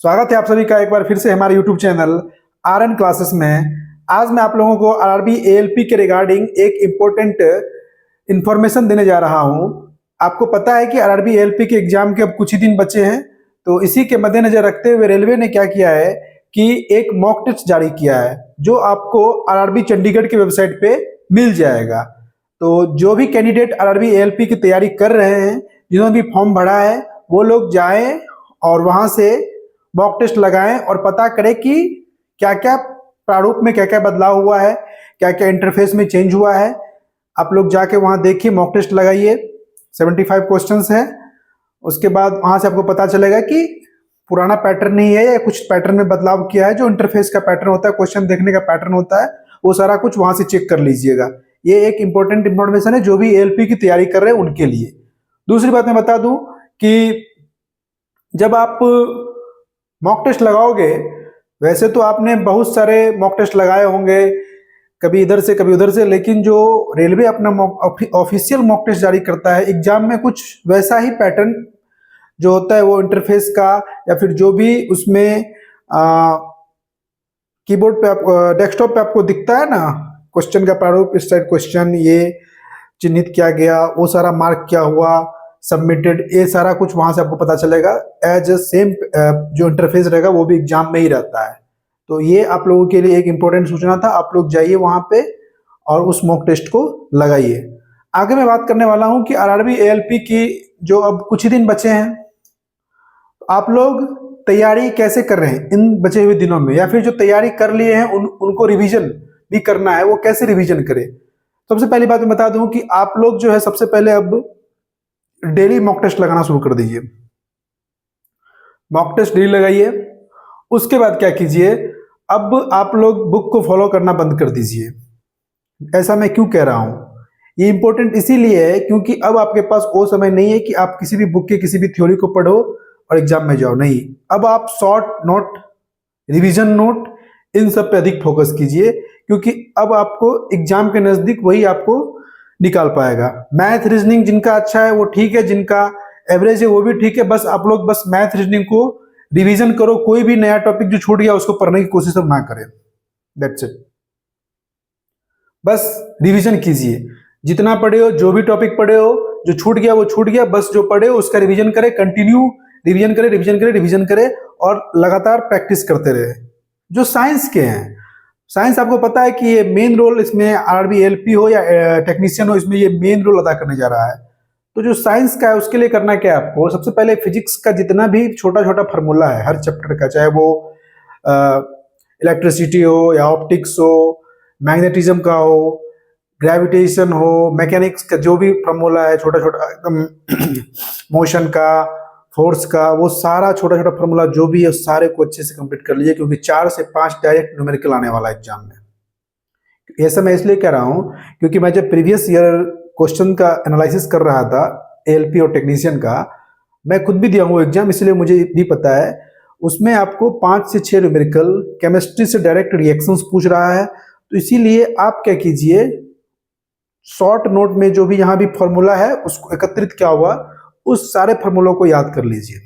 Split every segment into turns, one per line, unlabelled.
स्वागत है आप सभी का एक बार फिर से हमारे YouTube चैनल RN क्लासेस में। आज मैं आप लोगों को आरआरबी एएलपी के रिगार्डिंग एक इम्पोर्टेंट इंफॉर्मेशन देने जा रहा हूं। आपको पता है कि आरआरबी एएलपी के एग्जाम के अब कुछ ही दिन बचे हैं, तो इसी के मद्देनजर रखते हुए रेलवे ने क्या किया है कि एक मॉक टेस्ट जारी किया है जो आपको आरआरबी चंडीगढ़ की वेबसाइट पे मिल जाएगा। तो जो भी कैंडिडेट आरआरबी एएलपी की तैयारी कर रहे हैं, जिन्होंने भी फॉर्म भरा है, वो लोग जाएं और वहां से मॉक टेस्ट लगाएं और पता करें कि क्या क्या प्रारूप में क्या क्या बदलाव हुआ है, क्या क्या इंटरफेस में चेंज हुआ है। आप लोग जाके वहां देखिए, मॉक टेस्ट लगाइए। 75 क्वेश्चंस है। उसके बाद वहां से आपको पता चलेगा कि पुराना पैटर्न नहीं है या कुछ पैटर्न में बदलाव किया है। जो इंटरफेस का पैटर्न होता है, क्वेश्चन देखने का पैटर्न होता है, वो सारा कुछ वहां से चेक कर लीजिएगा। ये एक इंपॉर्टेंट इंफॉर्मेशन है जो भी एएलपी की तैयारी कर रहे हैं उनके लिए। दूसरी बात मैं बता दूं कि जब आप मॉक टेस्ट लगाओगे, वैसे तो आपने बहुत सारे मॉक टेस्ट लगाए होंगे, कभी इधर से कभी उधर से, लेकिन जो रेलवे अपना ऑफिशियल मॉक टेस्ट जारी करता है एग्जाम में, कुछ वैसा ही पैटर्न जो होता है वो इंटरफेस का या फिर जो भी उसमें कीबोर्ड पे डेस्कटॉप पे आपको दिखता है ना, क्वेश्चन का प्रारूप, इस साइड क्वेश्चन ये चिन्हित किया गया, वो सारा मार्क किया हुआ, सबमिटेड, ये सारा कुछ वहां से आपको पता चलेगा। एज सेम जो इंटरफेस रहेगा वो भी एग्जाम में ही रहता है। तो ये आप लोगों के लिए एक इंपॉर्टेंट सूचना था। आप लोग जाइए वहां पे और उस मॉक टेस्ट को लगाइए। आगे मैं बात करने वाला हूं कि आरआरबी एएलपी की जो अब कुछ ही दिन बचे हैं, आप लोग तैयारी कैसे कर रहे हैं इन बचे हुए दिनों में, या फिर जो तैयारी कर लिए हैं उनको रिवीजन भी करना है, वो कैसे रिवीजन करें। सबसे पहली बात मैं बता दूं कि आप लोग जो है सबसे पहले अब डेली मॉक टेस्ट लगाना शुरू कर दीजिए। मॉक टेस्ट डेली लगाइए। उसके बाद क्या कीजिए, अब आप लोग बुक को फॉलो करना बंद कर दीजिए। ऐसा मैं क्यों कह रहा हूं, ये इंपॉर्टेंट इसीलिए है क्योंकि अब आपके पास वो समय नहीं है कि आप किसी भी बुक के किसी भी थ्योरी को पढ़ो और एग्जाम में जाओ। नहीं, अब आप शॉर्ट नोट, रिवीजन नोट, इन सब पे अधिक फोकस कीजिए, क्योंकि अब आपको एग्जाम के नजदीक वही आपको निकाल पाएगा। मैथ रीजनिंग जिनका अच्छा है वो ठीक है, जिनका एवरेज है वो भी ठीक है। बस आप लोग बस मैथ रीजनिंग को रिवीजन करो। कोई भी नया टॉपिक जो छूट गया उसको पढ़ने की कोशिश अब ना करें। That's it. बस रिवीजन कीजिए, जितना पढ़े हो, जो भी टॉपिक पढ़े हो, जो छूट गया वो छूट गया, बस जो पढ़े हो उसका रिवीजन करें। कंटिन्यू रिवीजन करें, रिवीजन करें, रिवीजन करें और लगातार प्रैक्टिस करते रहे। जो साइंस के हैं, साइंस आपको पता है कि ये मेन रोल इसमें आरआरबी एएलपी हो या टेक्नीशियन हो, इसमें ये मेन रोल अदा करने जा रहा है। तो जो साइंस का है उसके लिए करना क्या है आपको, सबसे पहले फिजिक्स का जितना भी छोटा छोटा फार्मूला है हर चैप्टर का, चाहे वो इलेक्ट्रिसिटी हो या ऑप्टिक्स हो, मैग्नेटिज्म का हो, ग्रेविटेशन हो, मैकेनिक्स का जो भी फार्मूला है छोटा छोटा एकदम मोशन का, फोर्स का, वो सारा छोटा छोटा फार्मूला जो भी है सारे को अच्छे से कंप्लीट कर लीजिए, क्योंकि 4 से 5 डायरेक्ट न्यूमेरिकल आने वाला है एग्जाम में। ऐसा मैं इसलिए कह रहा हूं क्योंकि मैं जब प्रीवियस ईयर क्वेश्चन का एनालिसिस कर रहा था एएलपी और टेक्नीशियन का, मैं खुद भी दिया हूँ एग्जाम, इसलिए मुझे भी पता है। उसमें आपको 5 से 6 न्यूमेरिकल, केमिस्ट्री से डायरेक्ट रिएक्शंस पूछ रहा है। तो इसीलिए आप क्या कीजिए, शॉर्ट नोट में जो भी यहाँ भी फॉर्मूला है उसको एकत्रित क्या हुआ, उस सारे फार्मूलों को याद कर लीजिए।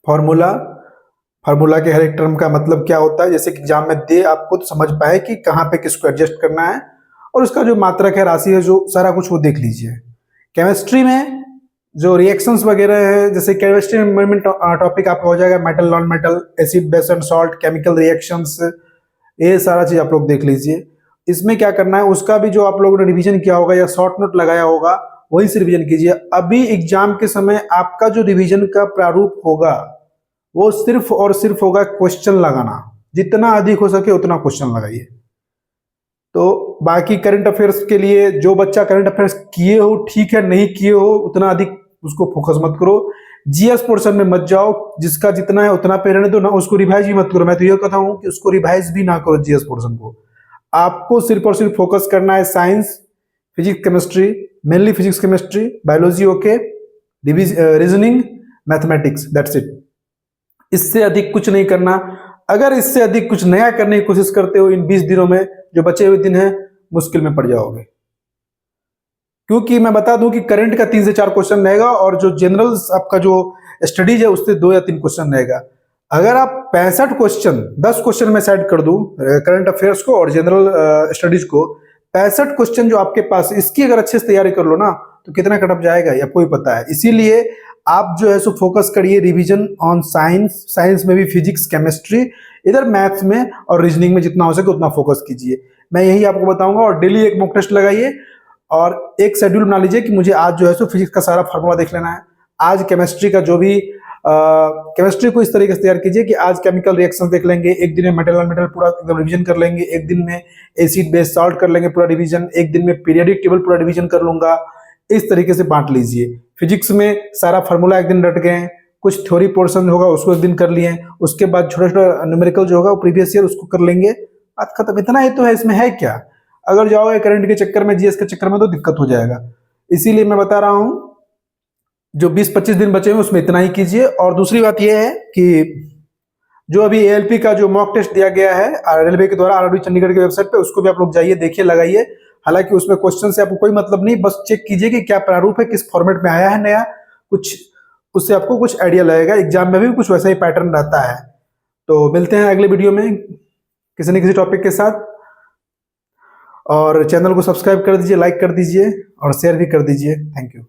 फार्मूला के हर एक टर्म का मतलब क्या होता है, जैसे कि एग्जाम में दे आपको तो समझ पाए कि कहाँ पे किसको एडजस्ट करना है, और उसका जो मात्रक है, राशि है, जो सारा कुछ वो देख लीजिए। केमिस्ट्री में जो रिएक्शंस वगैरह है, जैसे केमिस्ट्री में टॉपिक आपका हो जाएगा metal, non metal, acid, base and salt, chemical reactions, ये सारा चीज आप लोग देख लीजिए। इसमें क्या करना है, उसका भी जो आप लोगों ने रिवीजन किया होगा या शॉर्ट नोट लगाया होगा वही से रिवीजन कीजिए। अभी एग्जाम के समय आपका जो रिवीजन का प्रारूप होगा वो सिर्फ और सिर्फ होगा क्वेश्चन लगाना। जितना अधिक हो सके उतना क्वेश्चन लगाइए। तो बाकी करंट अफेयर्स के लिए जो बच्चा करंट अफेयर्स किए हो ठीक है, नहीं किए हो उतना अधिक उसको फोकस मत करो। जीएस पोर्शन में मत जाओ, जिसका जितना है उतना पे रहने दो ना, उसको रिवाइज भी मत करो। मैं तो ये कहता हूं कि उसको रिवाइज भी ना करो जीएस पोर्शन को। आपको सिर्फ और सिर्फ फोकस करना है science, physics, chemistry, mainly physics chemistry, biology okay, reasoning, mathematics, that's it. इससे अधिक कुछ नहीं करना। अगर इससे अधिक कुछ नया करने की कोशिश करते हो इन 20 दिनों में, जो बचे हुए दिन हैं, मुश्किल में पड़ जाओगे। क्योंकि मैं बता दूं कि करंट का 3 से 4 क्वेश्चन रहेगा और जो जनरल आपका जो स्टडीज है उससे 2 या 3 क्वेश्चन रहेगा। अगर आप 65 क्वेश्चन 10 क्वेश्चन में सेट कर दूं करंट अफेयर्स को और जनरल स्टडीज को, 65 क्वेश्चन जो आपके पास, इसकी अगर अच्छे से तैयारी कर लो ना तो कितना कटअप जाएगा ये आपको ही पता है। इसीलिए आप जो है सो फोकस करिए रिवीजन ऑन साइंस, साइंस में भी फिजिक्स, केमिस्ट्री, इधर मैथ्स में और रीजनिंग में जितना हो सके उतना फोकस कीजिए। मैं यही आपको बताऊंगा। और डेली एक मॉक टेस्ट लगाइए और एक शेड्यूल बना लीजिए कि मुझे आज जो है सो फिजिक्स का सारा फार्मूला देख लेना है, आज केमिस्ट्री का जो भी केमिस्ट्री को इस तरीके से तैयार कीजिए कि आज केमिकल रिएक्शन देख लेंगे, एक दिन में मेटल और मेटल पूरा एकदम रिवीजन कर लेंगे, एक दिन में एसिड बेस सॉल्ट कर लेंगे पूरा रिवीजन, एक दिन में पीरियडिक टेबल पूरा रिवीजन कर लूंगा। इस तरीके से बांट लीजिए। फिजिक्स में सारा फार्मूला एक दिन रट गए, कुछ थ्योरी पोर्शन होगा उसको एक दिन कर लिए, उसके बाद छोटा छोटा न्यूमेरिकल जो होगा वो प्रीवियस ईयर उसको कर लेंगे, बात खत्म। इतना ही तो है, इसमें है क्या। अगर जाओगे करंट के चक्कर में, जीएस के चक्कर में तो दिक्कत हो जाएगा। इसीलिए मैं बता रहा हूं जो 20-25 दिन बचे हुए उसमें इतना ही कीजिए। और दूसरी बात यह है कि जो अभी एएलपी का जो मॉक टेस्ट दिया गया है रेलवे के द्वारा आरआरबी चंडीगढ़ की वेबसाइट पे, उसको भी आप लोग जाइए, देखिए, लगाइए। हालांकि उसमें क्वेश्चन से आपको कोई मतलब नहीं, बस चेक कीजिए कि क्या प्रारूप है, किस फॉर्मेट में आया है नया कुछ, उससे आपको कुछ आइडिया लगेगा। एग्जाम में भी कुछ वैसा ही पैटर्न रहता है। तो मिलते हैं अगले वीडियो में किसी न किसी टॉपिक के साथ। और चैनल को सब्सक्राइब कर दीजिए, लाइक कर दीजिए और शेयर भी कर दीजिए। Thank you.